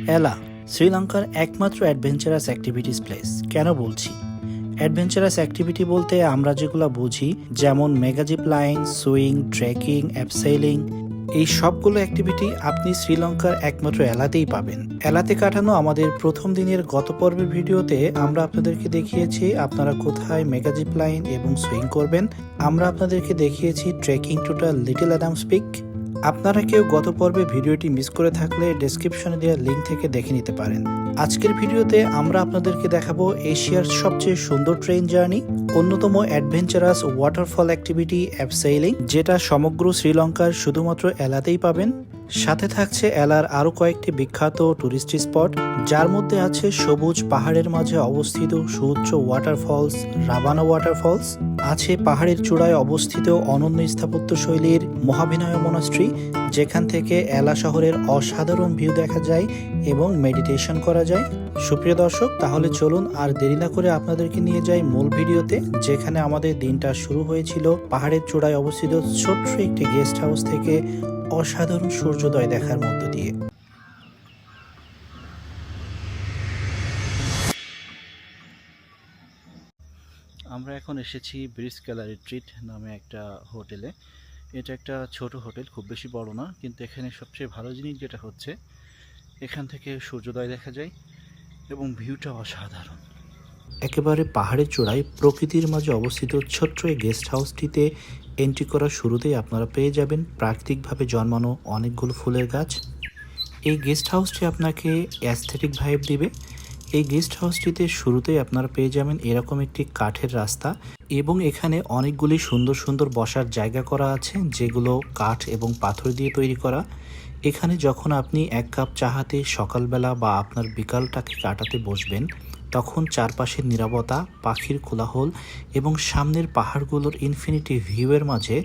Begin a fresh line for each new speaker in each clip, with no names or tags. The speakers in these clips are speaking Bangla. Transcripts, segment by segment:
এলা শ্রীলঙ্কার একমাত্র অ্যাডভেঞ্চারাস অ্যাক্টিভিটিস প্লেস। কেন বলছি অ্যাডভেঞ্চারাস অ্যাক্টিভিটি বলতে আমরা যেগুলো বুঝি, যেমন মেগাজিপ লাইন, সুইং, ট্রেকিং, অ্যাবসেইলিং, এই সবগুলো অ্যাক্টিভিটি আপনি শ্রীলঙ্কার একমাত্র এলাতেই পাবেন। এলাতে কাটানো আমাদের প্রথম দিনের গত পর্বের ভিডিওতে আমরা আপনাদেরকে দেখিয়েছি আপনারা কোথায় মেগাজিপ লাইন এবং সুইং করবেন। আমরা আপনাদেরকে দেখিয়েছি trekking to the Little Adam's Peak. আপনারা কেউ গত পর্বে ভিডিওটি মিস করে থাকলে ডেসক্রিপশনে দেওয়া লিঙ্ক থেকে দেখে নিতে পারেন। আজকের ভিডিওতে আমরা আপনাদেরকে দেখাবো এশিয়ার সবচেয়ে সুন্দর ট্রেন জার্নি, অন্যতম অ্যাডভেঞ্চারাস ওয়াটারফল অ্যাক্টিভিটি অ্যাবসেইলিং, যেটা সমগ্র শ্রীলঙ্কার শুধুমাত্র এলাতেই পাবেন। সাথে থাকছে এলার আরও কয়েকটি বিখ্যাত টুরিস্ট স্পট, যার মধ্যে আছে সবুজ পাহাড়ের মাঝে অবস্থিত সুউচ্চ ওয়াটারফলস রাবানা ওয়াটারফলস, আছে পাহাড়ের চূড়ায় অবস্থিত অনন্য স্থাপত্য শৈলীর মহাবিনয় মনাস্ট্রি, যেখান থেকে এলা শহরের অসাধারণ ভিউ দেখা যায় এবং মেডিটেশন করা যায়। সুপ্রিয় দর্শক, তাহলে চলুন আর দেরি না করে আপনাদেরকে নিয়ে যাই মূল ভিডিওতে, যেখানে আমাদের দিনটা শুরু হয়েছিল পাহাড়ের চূড়ায় অবস্থিত ছোট্ট একটি গেস্ট হাউস থেকে অসাধারণ সূর্যোদয় দেখার মধ্য দিয়ে। আমরা এখন এসেছি ব্রিজ কেলা রিট্রিট নামে একটা হোটেলে। এটা একটা ছোট হোটেল, খুব বেশি বড় না, কিন্তু এখানে সবচেয়ে ভালো জিনিস যেটা হচ্ছে এখান থেকে সূর্যোদয় দেখা যায় এবং ভিউটা অসাধারণ। একেবারে পাহাড়ের চূড়ায় প্রকৃতির মাঝে অবস্থিত ছোট্ট এই গেস্ট হাউসটিতে এন্ট্রি করার শুরুতেই আপনারা পেয়ে যাবেন প্রাকৃতিকভাবে জন্মানো অনেকগুলো ফুলের গাছ। এই গেস্ট হাউসটি আপনাকে অ্যাস্থেটিক ভাইব দিবে। এই গেস্ট হাউসটিতে শুরুতেই আপনারা পেয়ে যাবেন এরকম একটি কাঠের রাস্তা এবং এখানে অনেকগুলি সুন্দর সুন্দর বসার জায়গা করা আছে, যেগুলো কাঠ এবং পাথর দিয়ে তৈরি করা। এখানে যখন আপনি এক কাপ চা হাতে সকালবেলা বা আপনার বিকালটাকে কাটাতে বসবেন, তখন চারপাশের নীরবতা, পাখির কোলাহল এবং সামনের পাহাড়গুলোর ইনফিনিটি ভিউয়ের মাঝে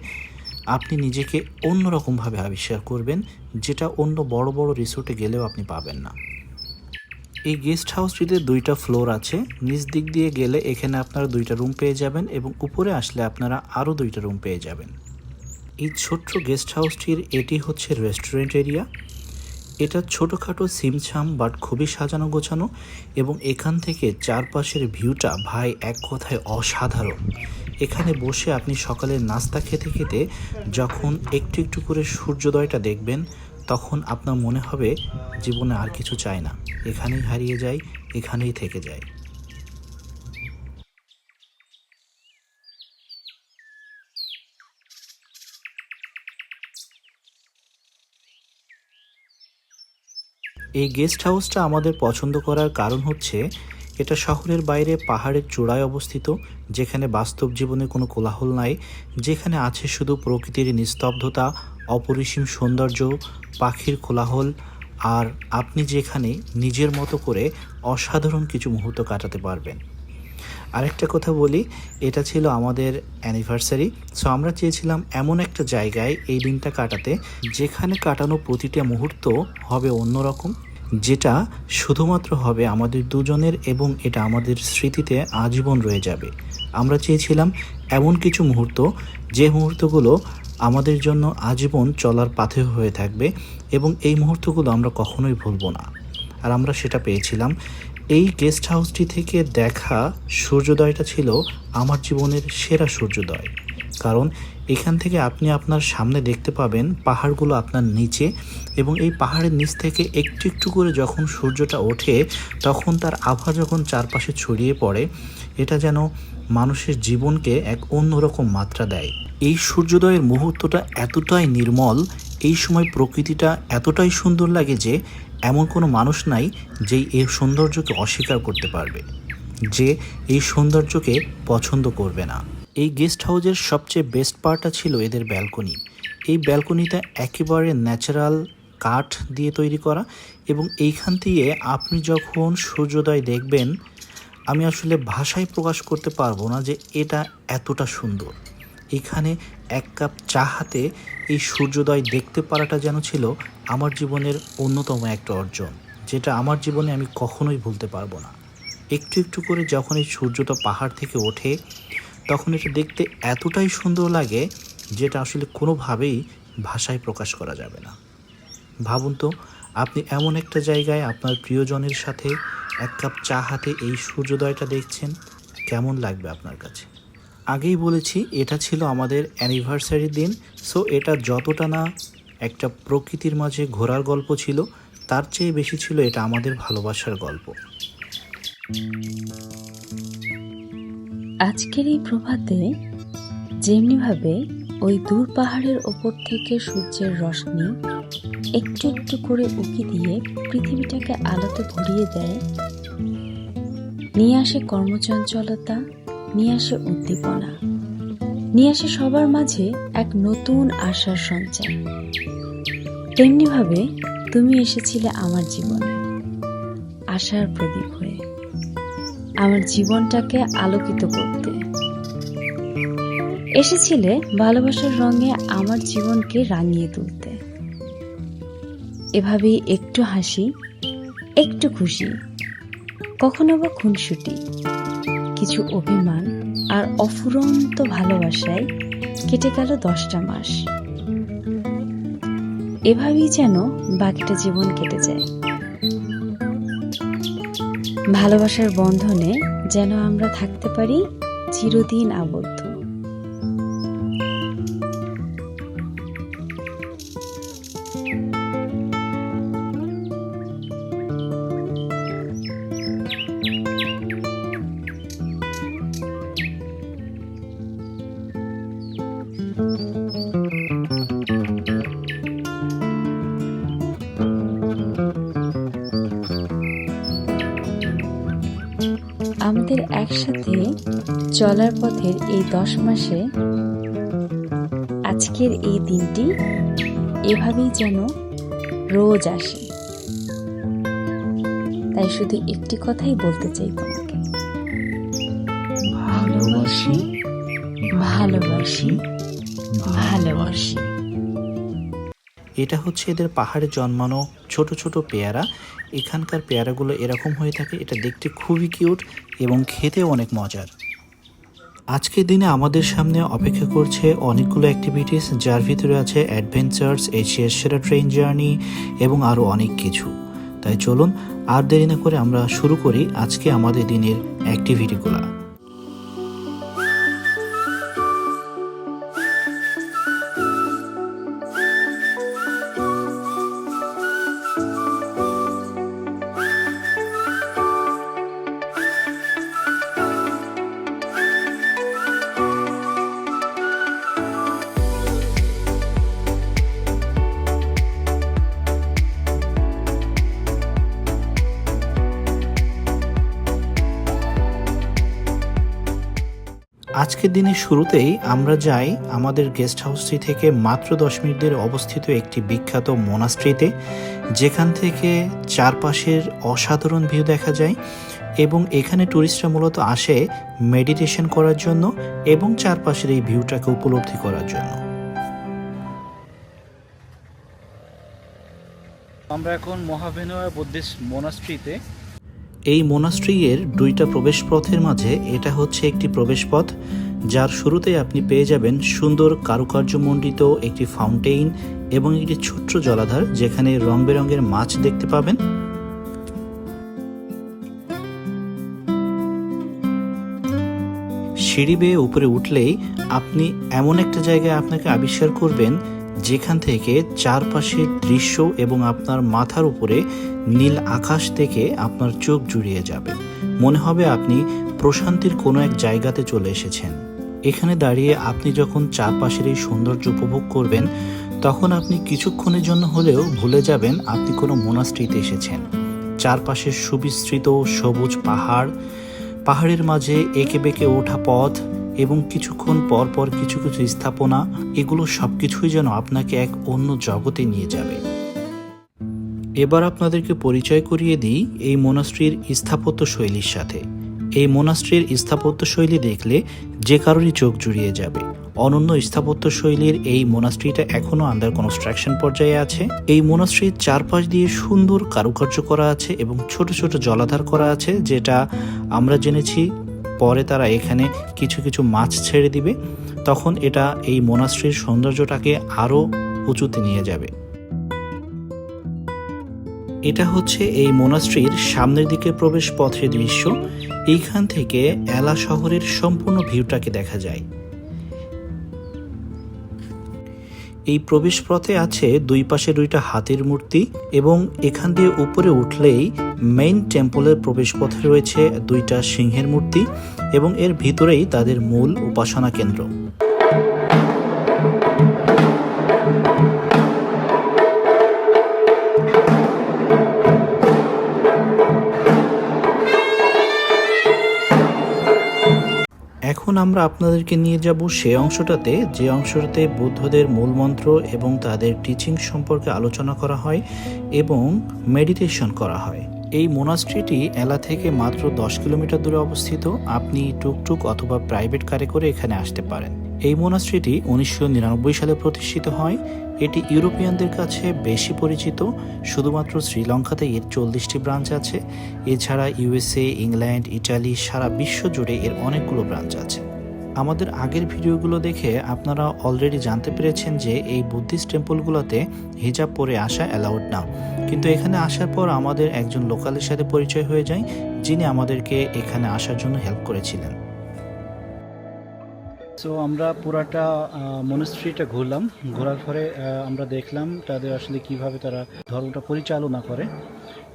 আপনি নিজেকে অন্যরকমভাবে আবিষ্কার করবেন, যেটা অন্য বড় বড় রিসোর্টে গেলেও আপনি পাবেন না। এই গেস্ট হাউসটিতে 2টা ফ্লোর আছে। নিচ দিক দিয়ে গেলে এখানে আপনারা 2টা রুম পেয়ে যাবেন এবং উপরে আসলে আপনারা আরও 2টা রুম পেয়ে যাবেন। এই ছোট্ট গেস্ট হাউসটির এটি হচ্ছে রেস্টুরেন্ট এরিয়া। এটা ছোটোখাটো সিমছাম বাট খুবই সাজানো গোছানো এবং এখান থেকে চারপাশের ভিউটা ভাই এক কথায় অসাধারণ। এখানে বসে আপনি সকালের নাস্তা খেতে খেতে যখন একটু একটু করে সূর্যোদয়টা দেখবেন, তখন আপনার মনে হবে জীবনে আর কিছু চাই না, এখানেই হারিয়ে যাই, এখানেই থেকে যাই। এই গেস্ট হাউসটা আমাদের পছন্দ করার কারণ হচ্ছে এটা শহরের বাইরে পাহাড়ের চূড়ায় অবস্থিত, যেখানে বাস্তব জীবনে কোনো কোলাহল নাই, যেখানে আছে শুধু প্রকৃতির নিস্তব্ধতা, অপরিসীম সৌন্দর্য, পাখির কোলাহল, আর আপনি যেখানে নিজের মতো করে অসাধারণ কিছু মুহূর্ত কাটাতে পারবেন। আরেকটা কথা বলি, এটা ছিল আমাদের অ্যানিভার্সারি, সো আমরা চেয়েছিলাম এমন একটা জায়গায় এই দিনটা কাটাতে যেখানে কাটানো প্রতিটা মুহূর্ত হবে অন্যরকম, যেটা শুধুমাত্র হবে আমাদের দুজনের এবং এটা আমাদের স্মৃতিতে আজীবন রয়ে যাবে। আমরা চেয়েছিলাম এমন কিছু মুহূর্ত, যে মুহূর্তগুলো আমাদের জন্য আজীবন চলার পাথে হয়ে থাকবে এবং এই মুহূর্তগুলো আমরা কখনোই ভুলবো না। আর আমরা সেটা পেয়েছিলাম। এই গেস্ট হাউসটি থেকে দেখা সূর্যোদয়টা ছিল আমার জীবনের সেরা সূর্যোদয়, কারণ এখান থেকে আপনি আপনার সামনে দেখতে পাবেন পাহাড়গুলো আপনার নিচে এবং এই পাহাড়ের নিচ থেকে একটু একটু করে যখন সূর্যটা ওঠে, তখন তার আভা যখন চারপাশে ছড়িয়ে পড়ে, এটা যেন মানুষের জীবনকে এক অন্যরকম মাত্রা দেয়। এই সূর্যোদয়ের মুহূর্তটা এতটাই নির্মল, এই সময় প্রকৃতিটা এতটাই সুন্দর লাগে যে এমন কোনো মানুষ নাই যেই এই সৌন্দর্যকে অস্বীকার করতে পারবে, যে এই সৌন্দর্যকে পছন্দ করবে না। এই গেস্ট হাউসের সবচেয়ে বেস্ট পার্টটা ছিল এদের ব্যালকনি। এই ব্যালকনিটা একেবারে ন্যাচারাল কাঠ দিয়ে তৈরি করা এবং এইখান থেকে আপনি যখন সূর্যোদয় দেখবেন, আমি আসলে ভাষায় প্রকাশ করতে পারবো না যে এটা এতটা সুন্দর। এখানে এক কাপ চা হাতে এই সূর্যোদয় দেখতে পারাটা যেন ছিল আমার জীবনের অন্যতম একটা অর্জন, যেটা আমার জীবনে আমি কখনোই ভুলতে পারবো না। একটু একটু করে যখন এই সূর্যটা পাহাড় থেকে ওঠে, তখন এটা দেখতে এতটাই সুন্দর লাগে যেটা আসলে কোনোভাবেই ভাষায় প্রকাশ করা যাবে না। ভাবুন তো, আপনি এমন একটা জায়গায় আপনার প্রিয়জনের সাথে এক কাপ চা হাতে এই সূর্যোদয়টা দেখছেন, কেমন লাগবে আপনার কাছে? আগেই বলেছি এটা ছিল আমাদের অ্যানিভার্সারির দিন। সো এটা যতটা না একটা প্রকৃতির মাঝে ঘোরার গল্প ছিল, তার চেয়ে বেশি ছিল এটা আমাদের ভালোবাসার গল্প।
আজকের এই প্রভাতে যেমনিভাবে ওই দূর পাহাড়ের ওপর থেকে সূর্যের রশ্মি একটু একটু করে উঁকি দিয়ে পৃথিবীটাকে আলোতে ভরিয়ে দেয়, নিয়ে আসে কর্মচঞ্চলতা, নিয়ে আসে উদ্দীপনা, নিয়ে আসে সবার মাঝে এক নতুন আশার সঞ্চার। তেমনিভাবে তুমি এসেছিলে আমার জীবনে আশার প্রদীপ হয়ে, আমার জীবনটাকে আলোকিত করতে। এসেছিলে ভালোবাসার রঙে আমার জীবনকে রাঙিয়ে তুলতে। এভাবেই একটু হাসি, একটু খুশি, কখনো বা খুনসুটি, কিছু অভিমান আর অফুরন্ত ভালোবাসায় কেটে গেল 10টা মাস। এভাবেই যেন বাকিটা জীবন কেটে যায়। ভালোবাসার বন্ধনে যেন আমরা থাকতে পারি চিরদিন আবদ্ধ। আমাদের একসাথে চলার পথের এই 10 মাসে আজকের এই দিনটি এভাবেই যেন রোজ আসে। তাই শুধু একটি কথাই বলতে চাই তোমাকে, ভালোবাসি, ভালোবাসি, ভালোবাসি।
এটা হচ্ছে এদের পাহাড়ে জন্মানো ছোট ছোট পেয়ারা। এখানকার পেয়ারাগুলো এরকম হয়ে থাকে, এটা দেখতে খুবই কিউট এবং খেতে অনেক মজার। আজকের দিনে আমাদের সামনে অপেক্ষা করছে অনেকগুলো অ্যাক্টিভিটিস, যার ভিতরে আছে অ্যাডভেঞ্চার্স, এশিয়ার সেরা ট্রেন জার্নি এবং আরও অনেক কিছু। তাই চলুন আর দেরি না করে আমরা শুরু করি আজকে আমাদের দিনের অ্যাক্টিভিটিগুলো। আজকের দিনের শুরুতেই আমরা যাই আমাদের গেস্ট হাউসটি থেকে মাত্র 10 মিনিটের অবস্থিত একটি বিখ্যাত মোনাস্ট্রিতে, যেখান থেকে চারপাশের অসাধারণ ভিউ দেখা যায় এবং এখানে ট্যুরিস্টরা মূলত আসে মেডিটেশন করার জন্য এবং চারপাশের এই ভিউটাকে উপলব্ধি করার জন্য। আমরা এখন মহাভেনয়া বুদ্ধিস্ট মোনাস্ট্রিতে। এই মোনাস্ট্রিয়ের 2টা প্রবেশ পথের মাঝে এটা হচ্ছে একটি প্রবেশ পথ, যার শুরুতেই আপনি পেয়ে যাবেন সুন্দর কারুকার্যমণ্ডিত একটি ফাউন্টেইন এবং একটি ছোট্ট জলাধার, যেখানে রং বেরঙের মাছ দেখতে পাবেন। সিঁড়ি বেয়ে উপরে উঠলেই আপনি এমন একটা জায়গায় আপনাকে আবিষ্কার করবেন যেখান থেকে চারপাশের দৃশ্য এবং আপনার মাথার উপরে নীল আকাশ থেকে আপনার চোখ জুড়িয়ে যাবে। মনে হবে আপনি প্রশান্তির কোনো এক জায়গাতে চলে এসেছেন। এখানে দাঁড়িয়ে আপনি যখন চারপাশের এই সৌন্দর্য উপভোগ করবেন, তখন আপনি কিছুক্ষণের জন্য হলেও ভুলে যাবেন আপনি কোনো মোনাস্ট্রিতে এসেছেন। চারপাশের সুবিস্তৃত সবুজ পাহাড়, পাহাড়ের মাঝে এঁকে বেঁকে ওঠা পথ এবং কিছুক্ষণ পর পর কিছু কিছু স্থাপনা, এগুলো সবকিছুই যেন আপনাকে এক অন্য জগতে নিয়ে যাবে। এবার আপনাদেরকে পরিচয় করিয়ে দিই এই মোনাস্ট্রির স্থাপত্য শৈলীর সাথে। এই মোনাস্ট্রির স্থাপত্য শৈলী দেখলে যে কারোরই চোখ জুড়িয়ে যাবে। অনন্য স্থাপত্য শৈলীর এই মোনাস্ট্রিটা এখনো আন্ডার কনস্ট্রাকশন পর্যায়ে আছে। এই মোনাস্ট্রির চারপাশ দিয়ে সুন্দর কারুকার্য করা আছে এবং ছোট ছোট জলাধার করা আছে, যেটা আমরা জেনেছি পরে তারা এখানে কিছু কিছু মাছ ছেড়ে দিবে, তখন এটা এই মোনাস্ট্রির সৌন্দর্যটাকে আরও উঁচুতে নিয়ে যাবে। এটা হচ্ছে এই মোনাস্ট্রির সামনের দিকে প্রবেশ পথের দৃশ্য। এইখান থেকে এলা শহরের সম্পূর্ণ ভিউটাকে দেখা যায়। এই প্রবেশ পথে আছে দুই পাশে দুইটা হাতির মূর্তি এবং এখান দিয়ে উপরে উঠলেই মেইন টেম্পলের প্রবেশ পথে রয়েছে দুইটা সিংহের মূর্তি এবং এর ভিতরেই তাদের মূল উপাসনা কেন্দ্র। এখন আমরা আপনাদেরকে নিয়ে যাব সেই অংশটাতে, যে অংশটাতে বুদ্ধদের মূল মন্ত্র এবং তাদের টিচিং সম্পর্কে আলোচনা করা হয় এবং মেডিটেশন করা হয়। এই মোনাস্ট্রিটি এলা থেকে মাত্র 10 কিলোমিটার দূরে অবস্থিত। আপনি টুকটুক অথবা প্রাইভেট কারে করে এখানে আসতে পারেন। এই মোনাস্ট্রিটি 1999 সালে প্রতিষ্ঠিত হয়। এটি ইউরোপিয়ানদের কাছে বেশি পরিচিত। শুধুমাত্র শ্রীলঙ্কাতে এর 40টি ব্রাঞ্চ আছে। এছাড়া ইউএসএ, ইংল্যান্ড, ইটালি, সারা বিশ্ব জুড়ে এর অনেকগুলো ব্রাঞ্চ আছে। আমাদের আগের ভিডিওগুলো দেখে আপনারা অলরেডি জানতে পেরেছেন যে এই বুদ্ধিস্ট টেম্পলগুলোতে হিজাব পরে আসা অ্যালাউড না, কিন্তু এখানে আসার পর আমাদের একজন লোকালের সাথে পরিচয় হয়ে যায়, যিনি আমাদেরকে এখানে আসার জন্য হেল্প করেছিলেন।
সো আমরা পুরাটা মনস্ট্রিটা ঘুরলাম। ঘোরার পরে আমরা দেখলাম তাদের আসলে কিভাবে তারা ধর্মটা পরিচালনা করে।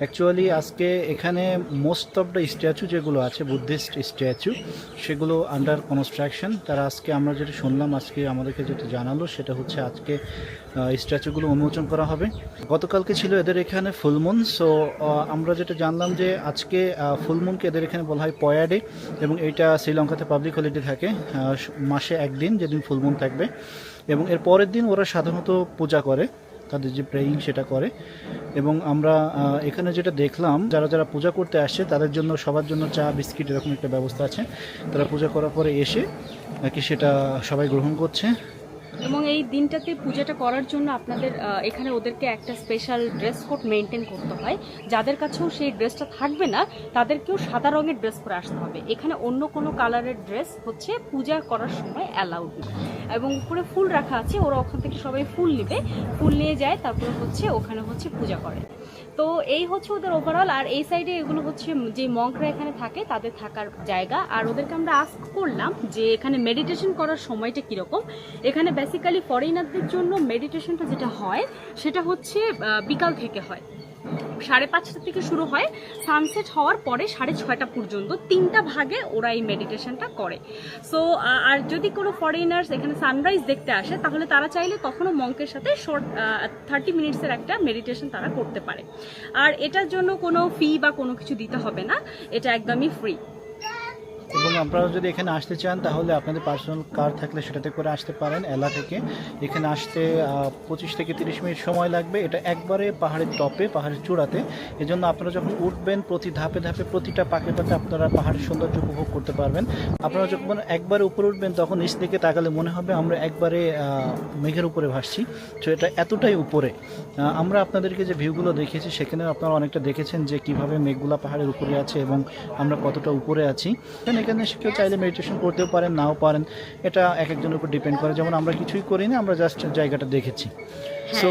অ্যাকচুয়ালি আজকে এখানে মোস্ট অফ দ্য স্ট্যাচু যেগুলো আছে বুদ্ধিস্ট স্ট্যাচু, সেগুলো আন্ডার কনস্ট্রাকশন। তারা আজকে আমরা যেটা শুনলাম, আজকে আমাদেরকে যেটা জানালো সেটা হচ্ছে আজকে স্ট্যাচুগুলো উন্মোচন করা হবে। গতকালকে ছিল এদের এখানে ফুলমুন। সো আমরা যেটা জানলাম যে আজকে ফুলমুনকে এদের এখানে বলা হয় পয়া ডে, এবং এইটা শ্রীলঙ্কাতে পাবলিক হলিডে থাকে মাসে একদিন, যেদিন ফুলমুন থাকবে। এবং এর পরের দিন ওরা সাধারণত পূজা করে, তাদের যে প্রেয়িং সেটা করে। এবং আমরা এখানে যেটা দেখলাম, যারা যারা পূজা করতে আসছে তাদের জন্য সবার জন্য চা বিস্কিট এরকম একটা ব্যবস্থা আছে। তারা পূজা করার পরে এসে নাকি সেটা সবাই গ্রহণ করছে।
এবং এই দিনটাতে পূজাটা করার জন্য আপনাদের এখানে ওদেরকে একটা স্পেশাল ড্রেস কোড মেনটেন করতে হয়। যাদের কাছেও সেই ড্রেসটা থাকবে না তাদেরকেও সাদা রঙের ড্রেস পরে আসতে হবে। এখানে অন্য কোনো কালারের ড্রেস হচ্ছে পূজা করার সময় অ্যালাউড না। এবং উপরে ফুল রাখা আছে, ওরা ওখান থেকে সবাই ফুল নেবে, ফুল নিয়ে যায়, তারপরে হচ্ছে ওখানে হচ্ছে পূজা করে। তো এই হচ্ছে ওদের ওভারঅল। আর এই সাইডে এগুলো হচ্ছে যে মঙ্করা এখানে থাকে তাদের থাকার জায়গা। আর ওদেরকে আমরা আস্ক করলাম যে এখানে মেডিটেশন করার সময়টা কীরকম। এখানে বেসিক্যালি ফরেনারদের জন্য মেডিটেশনটা যেটা হয় সেটা হচ্ছে বিকাল থেকে হয়, 5:30 থেকে শুরু হয়, সানসেট হওয়ার পরে 6:30 পর্যন্ত 3টা ভাগে ওরা এই মেডিটেশনটা করে। সো আর যদি কোনো ফরেনার্স এখানে সানরাইজ দেখতে আসে তাহলে তারা চাইলে তখনও মঙ্কের সাথে শর্ট 30 মিনিটসের একটা মেডিটেশন তারা করতে পারে। আর এটার জন্য কোনো ফি বা কোনো কিছু দিতে হবে না, এটা একদমই ফ্রি।
এবং আপনারা যদি এখানে আসতে চান তাহলে আপনাদের পার্সোনাল কার থাকলে সেটাতে করে আসতে পারেন। এলা থেকে এখানে আসতে 25 থেকে 30 মিনিট সময় লাগবে। এটা একবারে পাহাড়ের টপে, পাহাড়ের চূড়াতে। এজন্য আপনারা যখন উঠবেন প্রতি ধাপে ধাপে, প্রতিটা পাকে পাকে আপনারা পাহাড়ের সৌন্দর্য উপভোগ করতে পারবেন। আপনারা যখন একবারে উপরে উঠবেন তখন নিচ দিকে তাকালে মনে হবে আমরা একবারে মেঘের উপরে ভাসছি। তো এটা এতটাই উপরে। আমরা আপনাদেরকে যে ভিউগুলো দেখিয়েছি সেখানে আপনারা অনেকটা দেখেছেন যে কিভাবে মেঘগুলা পাহাড়ের উপরে আছে এবং আমরা কতটা উপরে আছি। এখানে কেউ চাইলে মেডিটেশন করতেও পারেন, নাও পারেন, এটা এক একজনের উপর ডিপেন্ড করে। যেমন আমরা কিছুই করি না, আমরা জাস্ট জায়গাটা দেখেছি।
সো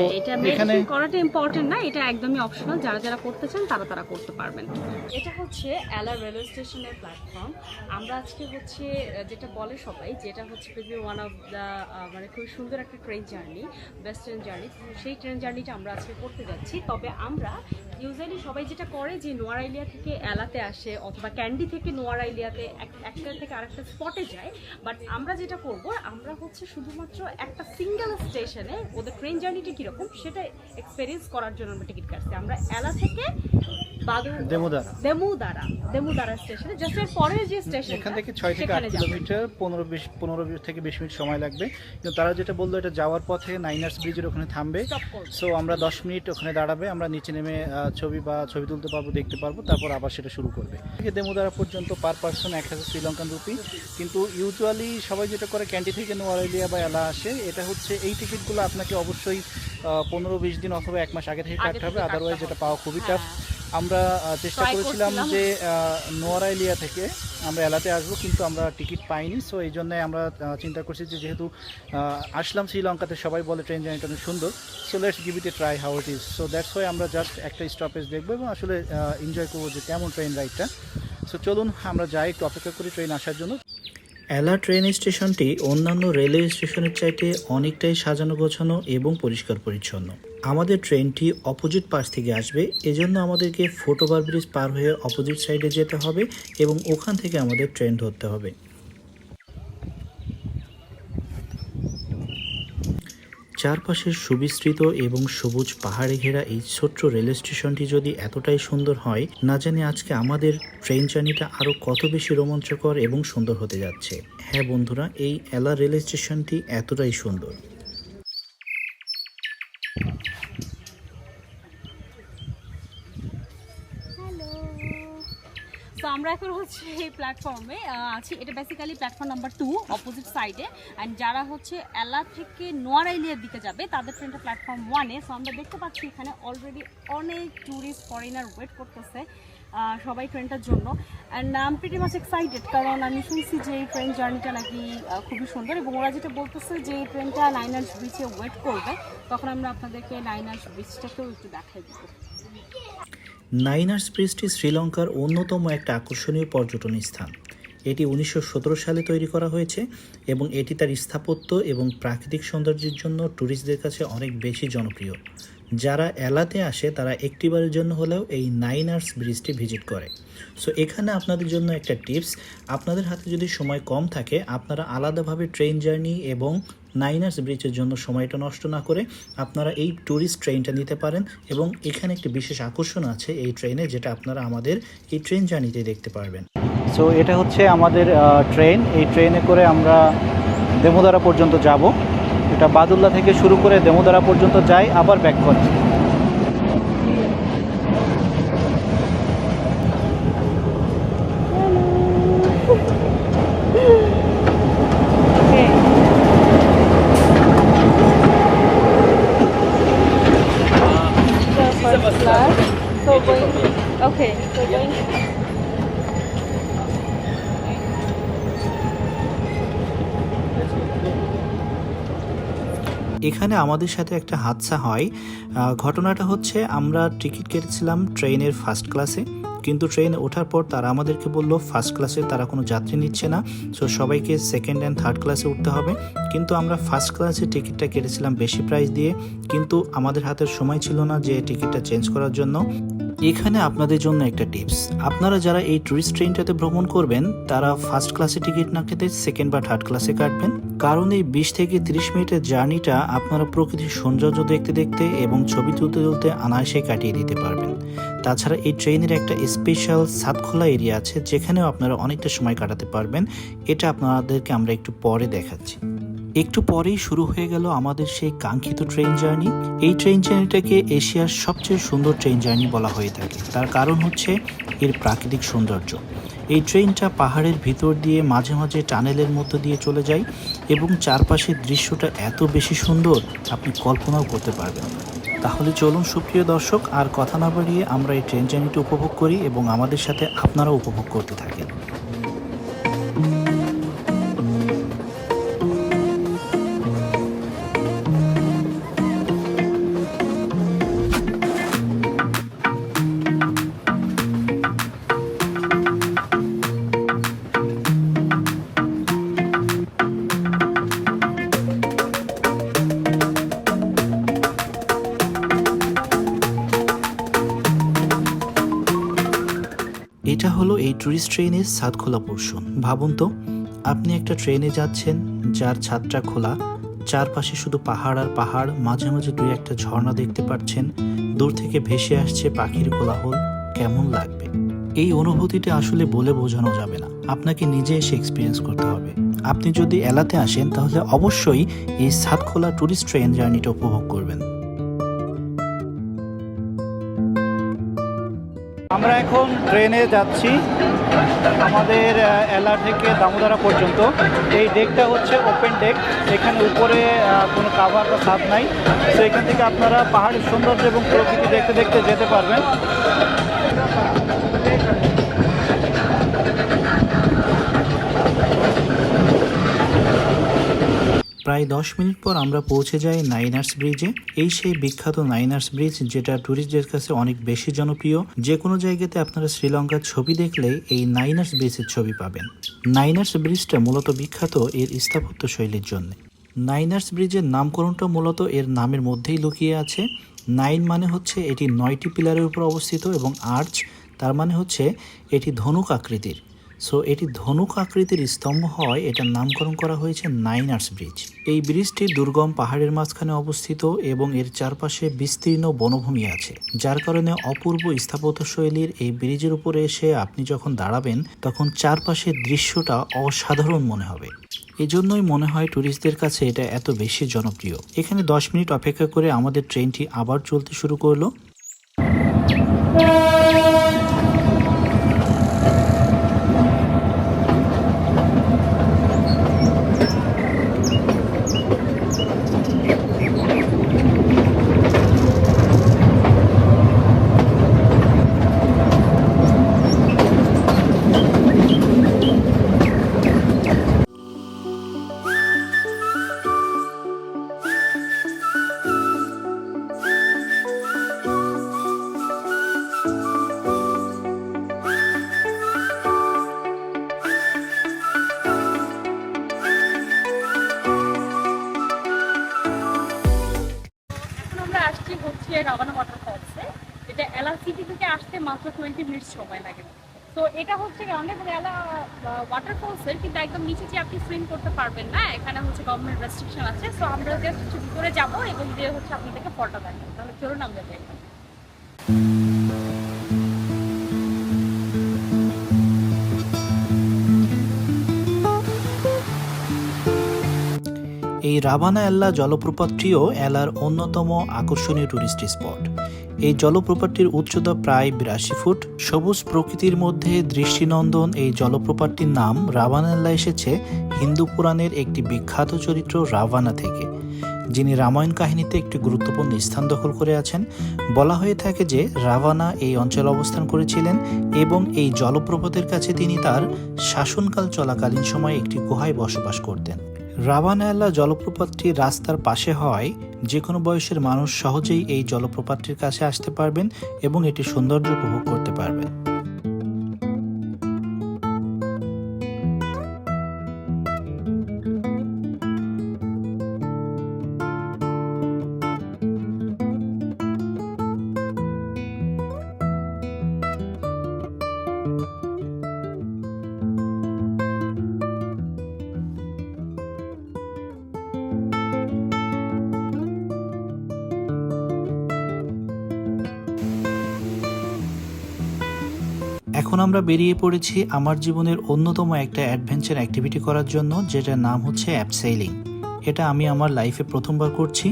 এখানে করাটা ইম্পর্টেন্ট না, এটা একদমই অপশনাল। যারা যারা করতে চান তারা করতে পারবেন। এটা হচ্ছে এলা রেলওয়ে স্টেশনের প্ল্যাটফর্ম। আমরা আজকে হচ্ছে যেটা বলে সবাই, যেটা হচ্ছে ওয়ান অফ দ্য মানে খুব সুন্দর একটা ট্রেন জার্নি, ওয়েস্টার্ন জার্নি। সেই ট্রেন জার্নিটা আমরা আজকে করতে যাচ্ছি। তবে আমরা ইউজুয়ালি সবাই যেটা করে যে নোয়ারাইলিয়া থেকে এলাতে আসে অথবা ক্যান্ডি থেকে নোয়ারাইলিয়াতে একটা থেকে আরেকটা স্পটে যায়। বাট আমরা যেটা করব, আমরা হচ্ছে শুধুমাত্র একটা সিঙ্গেল স্টেশনে ওদের ট্রেন জার্নিটা কিরকম সেটা এক্সপেরিয়েন্স করার জন্য আমরা টিকিট কাটছি। আমরা এলা থেকে দেমুদারা স্টেশনে, জাস্ট এর পরে যে স্টেশন,
এখান থেকে 6 থেকে 8 কিলোমিটার, 15 থেকে 20 মিনিট সময় লাগবে। কিন্তু তারা যেটা বললো, এটা যাওয়ার পথে নাইনার্স ব্রিজের ওখানে থামবে। সো আমরা 10 মিনিট ওখানে দাঁড়াবে, আমরা নিচে নেমে ছবি তুলতে পারবো, দেখতে পারবো, তারপর আবার সেটা শুরু করবে। দেমুদারা পর্যন্ত পার পার্সন 1000 শ্রীলঙ্কান রুপি। কিন্তু ইউজুয়ালি সবাই যেটা করে ক্যান্ডি থেকে নোয়ারাইলিয়া বা এলা আসে, এটা হচ্ছে এই টিকিটগুলো আপনাকে অবশ্যই 15-20 দিন অথবা 1 মাস আগে থেকে কাটতে হবে, আদারওয়াইজ এটা পাওয়া খুবই টাফ। আমরা চেষ্টা
Try
করেছিলাম
করছিলাম।
যে নোয়ারাইলিয়া থেকে আমরা এলাতে আসবো, কিন্তু আমরা টিকিট পাইনি। সো এই জন্যে আমরা চিন্তা করছি যে যেহেতু আসলাম শ্রীলঙ্কাতে, সবাই বলে ট্রেন জার্নিটা অনেক সুন্দর, so let's give it A try how it is. So that's why আমরা জাস্ট একটা স্টপেজ দেখবো এবং আসলে এনজয় করবো যে কেমন ট্রেন রাইডটা। সো চলুন আমরা যাই, একটু অপেক্ষা করি ট্রেন আসার জন্য।
এলা ট্রেন স্টেশনটি অন্যান্য রেলওয়ে স্টেশনের চাইতে অনেকটাই সাজানো গোছানো এবং পরিষ্কার পরিচ্ছন্ন। আমাদের ট্রেনটি অপোজিট পাশ থেকে আসবে, এজন্য আমাদেরকে ফুটওভার ব্রিজ পার হয়ে অপোজিট সাইডে যেতে হবে এবং ওখান থেকে আমাদের ট্রেন ধরতে হবে। চারপাশের সুবিস্তৃত এবং সবুজ পাহাড়ে ঘেরা এই ছোট্ট রেল স্টেশনটি যদি এতটাই সুন্দর হয়, না জানি আজকে আমাদের ট্রেন জার্নিটা আরও কত বেশি রোমাঞ্চকর এবং সুন্দর হতে যাচ্ছে। হ্যাঁ বন্ধুরা, এই এলা রেল স্টেশনটি এতটাই সুন্দর।
তো আমরা এখন হচ্ছে এই প্ল্যাটফর্মে আছি। এটা বেসিক্যালি প্ল্যাটফর্ম নাম্বার 2 অপোজিট সাইডে। অ্যান্ড যারা হচ্ছে এলা থেকে নোয়ারাইলিয়ার দিকে যাবে তাদের ট্রেনটা প্ল্যাটফর্ম 1-এ। সো আমরা দেখতে পাচ্ছি এখানে অলরেডি অনেক ট্যুরিস্ট ফরেনার ওয়েট করতেছে সবাই ট্রেনটার জন্য। And I am pretty much excited, কারণ আমি শুনছি যে এই ট্রেন জার্নিটা নাকি খুবই সুন্দর, এবং ওরা যেটা বলতেছে যে এই ট্রেনটা নাইনার্স ব্রিজে ওয়েট করবে। তখন আমরা আপনাদেরকে নাইনার্স ব্রিজটাকেও একটু দেখাই দেবো।
নাইনার্স ব্রিজটি শ্রীলঙ্কার অন্যতম একটা আকর্ষণীয় পর্যটন স্থান। এটি 1917 সালে তৈরি করা হয়েছে এবং এটি তার স্থাপত্য এবং প্রাকৃতিক সৌন্দর্যের জন্য ট্যুরিস্টদের কাছে অনেক বেশি জনপ্রিয়। যারা এলাতে আসে তারা একটিবারের জন্য হলেও এই নাইনার্স ব্রিজটি ভিজিট করে। সো এখানে আপনাদের জন্য একটা টিপস, আপনাদের হাতে যদি সময় কম থাকে, আপনারা আলাদাভাবে ট্রেন জার্নি এবং নাইনার্স ব্রিজের জন্য সময়টা নষ্ট না করে আপনারা এই ট্যুরিস্ট ট্রেনটা নিতে পারেন। এবং এখানে একটি বিশেষ আকর্ষণ আছে এই ট্রেনে, যেটা আপনারা আমাদের এই ট্রেন জার্নিতে দেখতে পারবেন।
সো এটা হচ্ছে আমাদের ট্রেন। এই ট্রেনে করে আমরা দেমোদারা পর্যন্ত যাব। এটা বাদুল্লা থেকে শুরু করে দেমোদারা পর্যন্ত যাই, আবার ব্যাক করে।
এখানে আমাদের সাথে একটা হাদসা হয়। ঘটনাটা হচ্ছে, আমরা টিকিট কেটেছিলাম ট্রেনের ফার্স্ট ক্লাসে, কিন্তু ট্রেনে ওঠার পর তারা আমাদেরকে বললো ফার্স্ট ক্লাসে তারা কোনো যাত্রী নিচ্ছে না, সো সবাইকে সেকেন্ড অ্যান্ড থার্ড ক্লাসে উঠতে হবে। কিন্তু আমরা ফার্স্ট ক্লাসে টিকিটটা কেটেছিলাম বেশি প্রাইস দিয়ে, কিন্তু আমাদের হাতের সময় ছিল না যে টিকিটটা চেঞ্জ করার জন্য। এখানে আপনাদের জন্য একটা টিপস, আপনারা যারা এই ট্যুরিস্ট ট্রেনটাতে ভ্রমণ করবেন তারা ফার্স্ট ক্লাসে টিকিট না কেটে সেকেন্ড বা থার্ড ক্লাসে কাটবেন, কারণ এই 20 থেকে 30 মিনিটের জার্নিটা আপনারা প্রকৃতির সৌন্দর্য দেখতে দেখতে এবং ছবি তুলতে তুলতে অনায়াসে কাটিয়ে দিতে পারবেন। তাছাড়া এই ট্রেনের একটা স্পেশাল সাতখোলা এরিয়া আছে, যেখানেও আপনারা অনেকটা সময় কাটাতে পারবেন। এটা আপনাদেরকে আমরা একটু পরে দেখাচ্ছি। একটু পরেই শুরু হয়ে গেল আমাদের সেই কাঙ্ক্ষিত ট্রেন জার্নি। এই ট্রেন জার্নিটাকে এশিয়ার সবচেয়ে সুন্দর ট্রেন জার্নি বলা হয়ে থাকে, তার কারণ হচ্ছে এর প্রাকৃতিক সৌন্দর্য। এই ট্রেনটা পাহাড়ের ভিতর দিয়ে মাঝে মাঝে টানেলের মধ্য দিয়ে চলে যায় এবং চারপাশের দৃশ্যটা এত বেশি সুন্দর আপনি কল্পনাও করতে পারবেন। তাহলে চলুন সুপ্রিয় দর্শক, আর কথা না বাড়িয়ে আমরা এই ট্রেন জার্নিটা উপভোগ করি এবং আমাদের সাথে আপনারাও উপভোগ করতে থাকেন। এটা হলো এই ট্যুরিস্ট ট্রেনের ছাদ খোলা পোর্শন। ভাবুন তো, আপনি একটা ট্রেনে যাচ্ছেন যার ছাদটা খোলা, চারপাশে শুধু পাহাড় আর পাহাড়, মাঝে মাঝে দুই একটা ঝর্ণা দেখতে পাচ্ছেন, দূর থেকে ভেসে আসছে পাখির কোলাহল। কেমন লাগবে? এই অনুভূতিটা আসলে বলে বোঝানো যাবে না, আপনাকে নিজে এসে এক্সপিরিয়েন্স করতে হবে। আপনি যদি এলাতে আসেন তাহলে অবশ্যই এই ছাদ খোলা ট্যুরিস্ট ট্রেন জার্নিটা উপভোগ করবেন।
আমরা এখন ট্রেনে যাচ্ছি আমাদের এলা থেকে দামোদরা পর্যন্ত। এই ডেকটা হচ্ছে ওপেন ডেক, এখানে উপরে কোনো কাভার বা ছাদ নাই। তো এখান থেকে আপনারা পাহাড়ের সৌন্দর্য এবং প্রকৃতি দেখতে দেখতে যেতে পারবেন।
প্রায় 10 মিনিট পর আমরা পৌঁছে যাই নাইনার্স ব্রিজে। এই সেই বিখ্যাত নাইনার্স ব্রিজ, যেটা ট্যুরিস্টদের কাছে অনেক বেশি জনপ্রিয়। যে কোনো জায়গাতে আপনারা শ্রীলঙ্কার ছবি দেখলেই এই নাইনার্স ব্রিজের ছবি পাবেন। নাইনার্স ব্রিজটা মূলত বিখ্যাত এর স্থাপত্য শৈলীর জন্য। নাইনার্স ব্রিজের নামকরণটা মূলত এর নামের মধ্যেই লুকিয়ে আছে। 9 মানে হচ্ছে এটি 9টি পিলারের উপর অবস্থিত, এবং আর্চ তার মানে হচ্ছে এটি ধনুক আকৃতির। সো এটি ধনুক আকৃতির স্তম্ভ হয়, এটার নামকরণ করা হয়েছে নাইনার্স ব্রিজ। এই ব্রিজটি দুর্গম পাহাড়ের মাঝখানে অবস্থিত এবং এর চারপাশে বিস্তীর্ণ বনভূমি আছে, যার কারণে অপূর্ব স্থাপত্য শৈলীর এই ব্রিজের উপরে এসে আপনি যখন দাঁড়াবেন তখন চারপাশের দৃশ্যটা অসাধারণ মনে হবে। এজন্যই মনে হয় ট্যুরিস্টদের কাছে এটা এত বেশি জনপ্রিয়। এখানে 10 মিনিট অপেক্ষা করে আমাদের ট্রেনটি আবার চলতে শুরু করলো।
এখন আমরা আসছি হচ্ছে রাভানা ওয়াটারফলসে, যেটা এলা সিটি থেকে আসতে মাত্র 20 মিনিট সময় লাগে। তো এটা হচ্ছে অনেক এলা ওয়াটারফলসের কিন্তু একদম নিচে যে আপনি সুইম করতে পারবেন না, এখানে হচ্ছে গভর্নমেন্ট রেস্ট্রিকশন আছে। সো আমরা জাস্ট হচ্ছে ভিতরে যাবো এবং যে হচ্ছে আপনাদেরকে ফটো দেখাবো। তাহলে চলুন আমরা যাই।
এই রাভানা এল্লা জলপ্রপাতটিও এলার অন্যতম আকর্ষণীয় টুরিস্ট স্পট। এই জলপ্রপাতটির উচ্চতা প্রায় 82 ফুট। সবুজ প্রকৃতির মধ্যে দৃষ্টিনন্দন এই জলপ্রপাতটির নাম রাভানাল্লা এসেছে হিন্দু পুরাণের একটি বিখ্যাত চরিত্র রাভানা থেকে, যিনি রামায়ণ কাহিনীতে একটি গুরুত্বপূর্ণ স্থান দখল করে আছেন। বলা হয়ে থাকে যে রাভানা এই অঞ্চলে অবস্থান করেছিলেন এবং এই জলপ্রপাতের কাছে তিনি তার শাসনকাল চলাকালীন সময়ে একটি গুহায় বসবাস করতেন। রাভানাল্লা জলপ্রপাতটি রাস্তার পাশে হয় যে কোনো বয়সের মানুষ সহজেই এই জলপ্রপাতটির কাছে আসতে পারবেন এবং এটি সৌন্দর্য উপভোগ করতে পারবেন। এখন আমরা বেরিয়ে পড়েছি আমার জীবনের অন্যতম একটা অ্যাডভেঞ্চার অ্যাক্টিভিটি করার জন্য, যেটার নাম হচ্ছে অ্যাবসেইলিং। এটা আমি আমার লাইফে প্রথমবার করছি।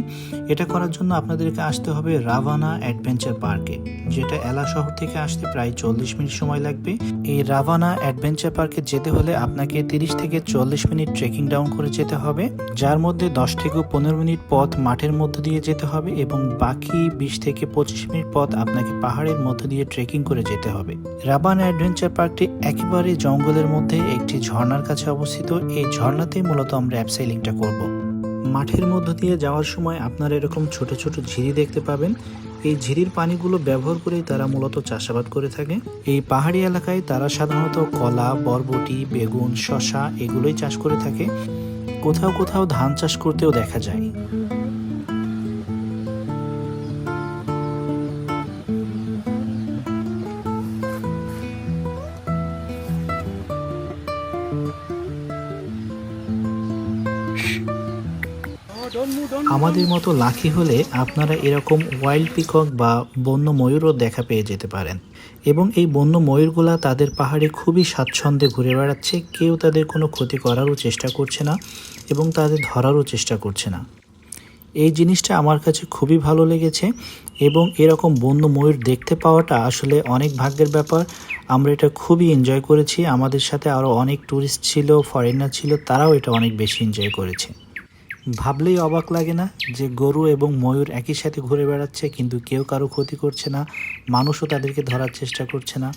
এটা করার জন্য আপনাদেরকে আসতে হবে রাভানা অ্যাডভেঞ্চার পার্কে, যেটা এলা শহর থেকে আসতে প্রায় 40 মিনিট সময় লাগবে। এই রাভানা অ্যাডভেঞ্চার পার্কে যেতে হলে আপনাকে 30 থেকে 40 মিনিট ট্রেকিং ডাউন করে যেতে হবে, যার মধ্যে 10 থেকে 15 মিনিট পথ মাঠের মধ্য দিয়ে যেতে হবে এবং বাকি 20 থেকে 25 মিনিট পথ আপনাকে পাহাড়ের মধ্য দিয়ে ট্রেকিং করে যেতে হবে। রাভানা অ্যাডভেঞ্চার পার্কটি একেবারে জঙ্গলের মধ্যে একটি ঝর্ণার কাছে অবস্থিত। এই ঝর্ণাতেই মূলত আমরা অ্যাবসেইলিংটা করব। মাঠের মধ্য দিয়ে যাওয়ার সময় আপনারা এরকম ছোট ছোট ঝিরি দেখতে পাবেন। এই ঝিরির পানিগুলো ব্যবহার করেই তারা মূলত চাষাবাদ করে থাকে। এই পাহাড়ি এলাকায় তারা সাধারণত কলা, বরবটি, বেগুন, শসা এগুলোই চাষ করে থাকে। কোথাও কোথাও ধান চাষ করতেও দেখা যায়। আমাদের মতো লাকি হলে আপনারা এরকম ওয়াইল্ড পিকক বা বন্য ময়ূরও দেখা পেয়ে যেতে পারেন। এবং এই বন্য ময়ূরগুলা তাদের পাহাড়ে খুবই স্বাচ্ছন্দ্যে ঘুরে বেড়াচ্ছে, কেউ তাদের কোনো ক্ষতি করারও চেষ্টা করছে না এবং তাদের ধরারও চেষ্টা করছে না। এই জিনিসটা আমার কাছে খুবই ভালো লেগেছে এবং এরকম বন্য ময়ূর দেখতে পাওয়াটা আসলে অনেক ভাগ্যের ব্যাপার। আমরা এটা খুবই এনজয় করেছি। আমাদের সাথে আরও অনেক ট্যুরিস্ট ছিল, ফরেনার ছিল, তারাও এটা অনেক বেশি এনজয় করেছে। ভাবলেই অবাক লাগে না যে গরু এবং ময়ূর একই সাথে ঘুরে বেড়াচ্ছে, কিন্তু কেউ কারো ক্ষতি করছে না, মানুষও তাদেরকে ধরার চেষ্টা করছে না।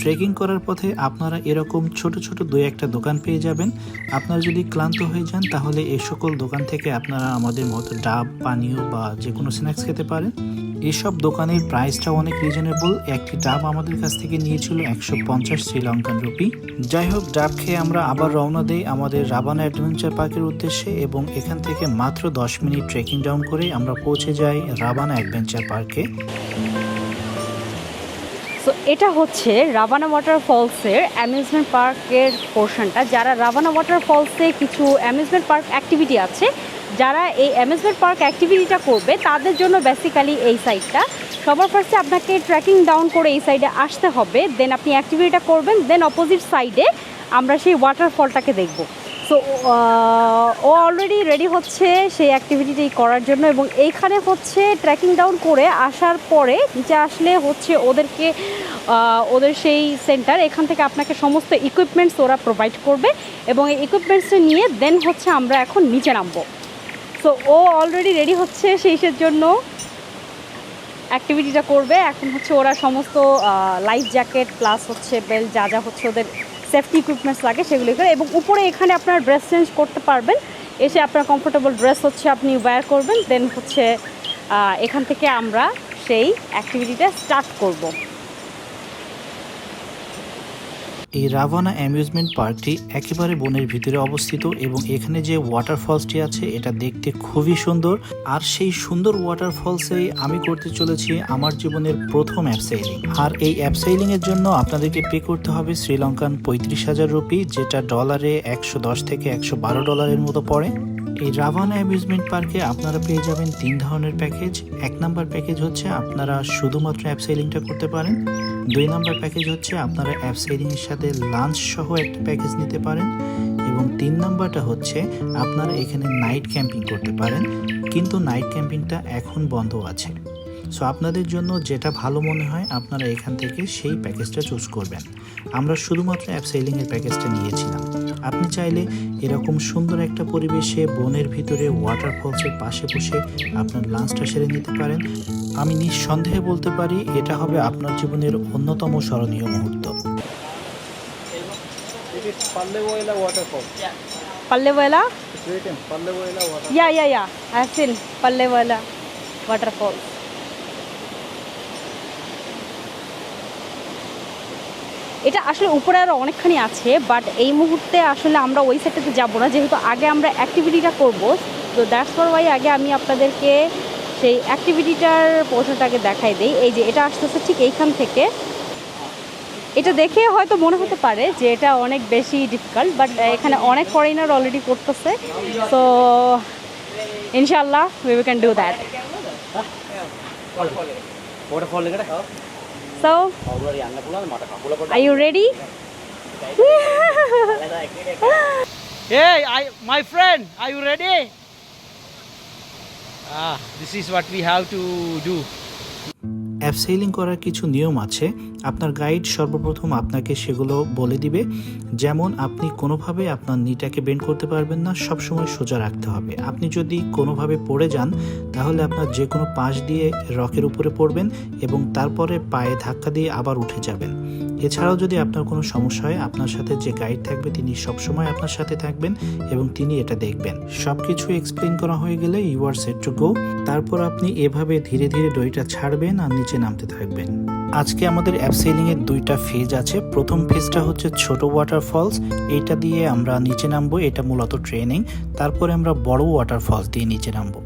ট্রেকিং করার পথে আপনারা এরকম ছোট ছোট দুই একটা দোকান পেয়ে যাবেন। আপনারা যদি ক্লান্ত হয়ে যান তাহলে এই সকল দোকান থেকে আপনারা আমাদের মতো ডাব, পানীয় বা যে কোনো স্ন্যাক্স খেতে পারেন। এসব দোকানের প্রাইসটা অনেক রিজনেবল। একটি ডাব আমাদের কাছ থেকে নিয়েছিল 150 শ্রীলঙ্কান রুপি। যাই হোক, ডাব খেয়ে আমরা আবার রওনা দেই আমাদের রাবানা অ্যাডভেঞ্চার পার্কের উদ্দেশ্যে, এবং এখান থেকে মাত্র 10 মিনিট ট্রেকিং ডাউন করে আমরা পৌঁছে যাই রাবানা অ্যাডভেঞ্চার পার্কে।
সো এটা হচ্ছে রাবানা ওয়াটারফলসের অ্যামিউজমেন্ট পার্কের পোর্শনটা। যারা রাবানা ওয়াটারফলসে কিছু অ্যামিউজমেন্ট পার্ক অ্যাক্টিভিটি আছে, যারা এই অ্যামিউজমেন্ট পার্ক অ্যাক্টিভিটিটা করবে তাদের জন্য বেসিক্যালি এই সাইডটা। সবার ফার্স্টে আপনাকে ট্রেকিং ডাউন করে এই সাইডে আসতে হবে, দেন আপনি অ্যাক্টিভিটিটা করবেন, দেন অপোজিট সাইডে আমরা সেই ওয়াটারফলটাকে দেখব। সো ও অলরেডি রেডি হচ্ছে সেই অ্যাক্টিভিটিটি করার জন্য, এবং এইখানে হচ্ছে ট্রেকিং ডাউন করে আসার পরে নিচে আসলে হচ্ছে ওদের সেই সেন্টার, এখান থেকে আপনাকে সমস্ত ইকুইপমেন্টস ওরা প্রোভাইড করবে, এবং এই ইকুইপমেন্টসটা নিয়ে দেন হচ্ছে আমরা এখন নিচে নামবো। সো ও অলরেডি রেডি হচ্ছে সেইসের জন্য অ্যাক্টিভিটিটা করবে। এখন হচ্ছে ওরা সমস্ত লাইফ জ্যাকেট প্লাস হচ্ছে বেল্ট যা যা হচ্ছে ওদের সেফটি ইকুইপমেন্টস লাগে সেগুলো করে, এবং উপরে এখানে আপনার ড্রেস চেঞ্জ করতে পারবেন। এসে আপনার কমফোর্টেবল ড্রেস হচ্ছে আপনি ওয়্যার করবেন, দেন হচ্ছে এখান থেকে আমরা সেই অ্যাক্টিভিটিটা স্টার্ট করব।
এই রাভানা অ্যামিউজমেন্ট পার্কটি একেবারে বনের ভিতরে অবস্থিত, এবং এখানে যে ওয়াটারফলসটি আছে এটা দেখতে খুবই সুন্দর। আর সেই সুন্দর ওয়াটারফলসেই আমি করতে চলেছি আমার জীবনের প্রথম অ্যাবসেইলিং। আর এই অ্যাবসেইলিং এর জন্য আপনাদেরকে পে করতে হবে শ্রীলঙ্কান 35,000 রুপি, যেটা ডলারে 110 থেকে 112 ডলারের মতো পড়ে। এই রাভানা অ্যামিউজমেন্ট পার্কে আপনারা পেয়ে যাবেন 3 ধরনের প্যাকেজ। 1 নাম্বার প্যাকেজ হচ্ছে আপনারা শুধুমাত্র অ্যাবসেইলিংটা করতে পারেন। 2 নাম্বার প্যাকেজ হচ্ছে আপনারা অ্যাবসেইলিংয়ের সাথে লাঞ্চ সহ একটা প্যাকেজ নিতে পারেন, এবং 3 নাম্বারটা হচ্ছে আপনারা এখানে নাইট ক্যাম্পিং করতে পারেন, কিন্তু নাইট ক্যাম্পিংটা এখন বন্ধ আছে। সো আপনাদের জন্য যেটা ভালো মনে হয় আপনারা এখান থেকে সেই প্যাকেজটা চুজ করবেন। আমরা শুধুমাত্র অ্যাবসেইলিংয়ের প্যাকেজটা নিয়েছিলাম। আপনি চাইলে এরকম সুন্দর একটা পরিবেশে বনের ভিতরে ওয়াটারফলসের পাশে বসে আপনার লাঞ্চটা সেরে নিতে পারেন। আমি নিঃসন্দেহে বলতে পারি এটা হবে আপনার জীবনের অন্যতম স্মরণীয় মুহূর্ত।
Pallewala? Yeah. I have seen Pallewala waterfall. এটা আসলে উপরে আরও অনেকখানি আছে, বাট এই মুহূর্তে আসলে আমরা ওই সাইডটাতে যাবো না, যেহেতু আগে আমরা অ্যাক্টিভিটিটা করব। তো দ্যাটস ফর ওয়াই আগে আমি আপনাদেরকে সেই অ্যাক্টিভিটিটার পোর্শনটাকে দেখাই দিই। এই যে এটা আসতেছে ঠিক এইখান থেকে। এটা দেখে হয়তো মনে হতে পারে যে এটা অনেক বেশি ডিফিকাল্ট, বাট এখানে অনেক ফরেনার অলরেডি করতেছে। সো ইনশাল্লাহ we can do that. So, are you ready?
Hey, my friend, are you ready? This is what we have to do.
অ্যাবসেইলিং করার কিছু নিয়ম আছে। আপনার গাইড সর্বপ্রথম আপনাকে সেগুলো বলে দিবে। যেমন আপনি কোনোভাবে আপনার নিটাকে বেন্ড করতে পারবেন না, সবসময় সোজা রাখতে হবে। আপনি যদি কোনোভাবে পড়ে যান তাহলে আপনার যে কোনো পাশ দিয়ে রকের উপরে পড়বেন এবং তারপরে পায়ে ধাক্কা দিয়ে আবার উঠে যাবেন। এছাড়াও যদি আপনার কোনো সমস্যা হয় আপনার সাথে যে গাইড থাকবে তিনি সবসময় আপনার সাথে থাকবেন এবং তিনি এটা দেখবেন। সব কিছু এক্সপ্লেন করা হয়ে গেলে you are set to go. তারপর আপনি এভাবে ধীরে ধীরে দড়িটা ছাড়বেন আর নিচে নামতে থাকবেন। আজকে আমাদের অ্যাবসেইলিং এর 2টা ফেজ আছে। প্রথম ফেজটা হচ্ছে ছোট ওয়াটারফলস, এটা দিয়ে আমরা নিচে নামবো, এটা মূলত ট্রেনিং। তারপরে আমরা বড় ওয়াটারফলস দিয়ে নিচে নামবো।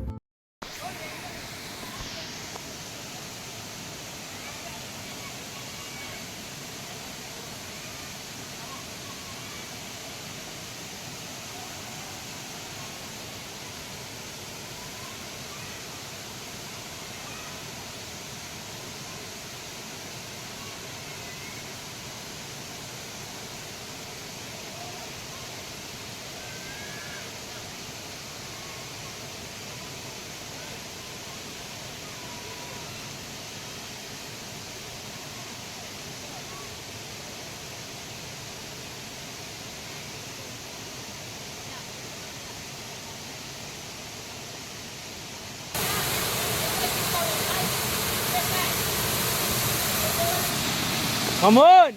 Come on.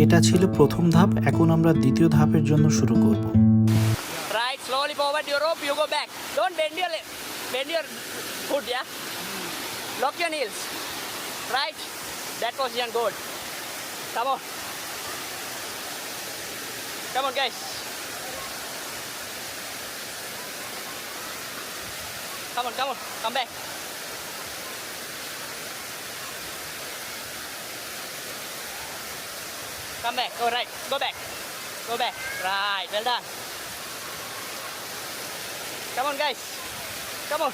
এটা ছিল প্রথম ধাপ, এখন আমরা দ্বিতীয় ধাপের জন্য শুরু করব।
Right, slowly forward your rope, you go back. Don't bend your foot, yeah? Lock your heels. Right, that position good. Come on. Come on, guys. Come on, come back. Come back, go right, go back. Right, well done. Come on, guys. Come on.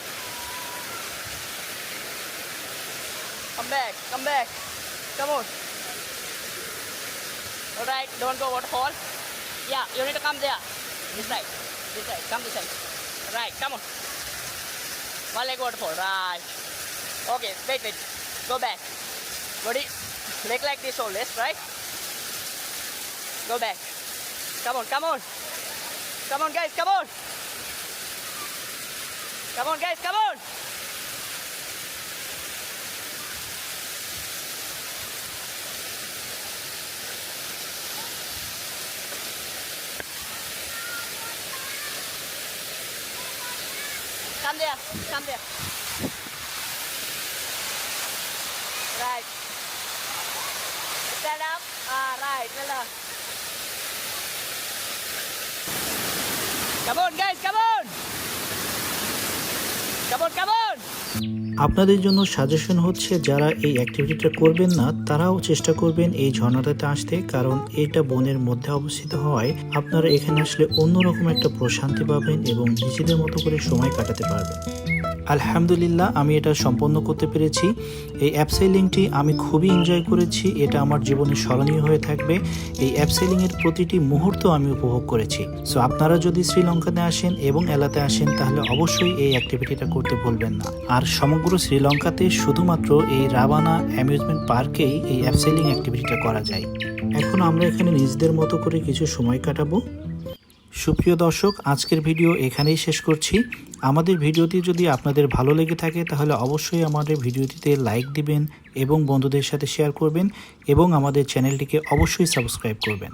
Come back. Come on. All right, don't go waterfall. Yeah, you need to come there. This side. Come this side. Right, come on. One leg waterfall. Right. Okay, wait. Go back. Body, leg like this always, right? Go back. Come on. Come on, guys, come on. Come on, guys, come on. Come there. Right. Stand up. Right, well done. Come on, guys, come on.
আপনাদের জন্য সাজেশন হচ্ছে, যারা এই অ্যাক্টিভিটিটা করবেন না তারাও চেষ্টা করবেন এই ঝর্ণাটাতে আসতে, কারণ এটা বনের মধ্যে অবস্থিত হওয়ায় আপনারা এখানে আসলে অন্যরকম একটা প্রশান্তি পাবেন এবং নিজেদের মতো করে সময় কাটাতে পারবেন। আলহামদুলিল্লাহ, আমি এটা সম্পন্ন করতে পেরেছি। এই অ্যাবসেলিংটি আমি খুবই এনজয় করেছি, এটা আমার জীবনে স্মরণীয় হয়ে থাকবে। এই অ্যাবসেলিংয়ের প্রতিটি মুহূর্ত আমি উপভোগ করেছি। সো আপনারা যদি শ্রীলঙ্কাতে আসেন এবং এলাতে আসেন তাহলে অবশ্যই এই অ্যাক্টিভিটিটা করতে ভুলবেন না। আর সমগ্র শ্রীলঙ্কাতে শুধুমাত্র এই রাবানা অ্যামিউজমেন্ট পার্কেই এই অ্যাবসেলিং অ্যাক্টিভিটিটা করা যায়। এখন আমরা এখানে নিজেদের মতো করে কিছু সময় কাটাবো। সুপ্রিয় দর্শক, আজকের ভিডিও এখানেই শেষ করছি। আমাদের ভিডিওটি যদি আপনাদের ভালো লেগে থাকে তাহলে অবশ্যই আমাদের ভিডিওটিতে লাইক দিবেন এবং বন্ধুদের সাথে শেয়ার করবেন এবং আমাদের চ্যানেলটিকে অবশ্যই সাবস্ক্রাইব করবেন।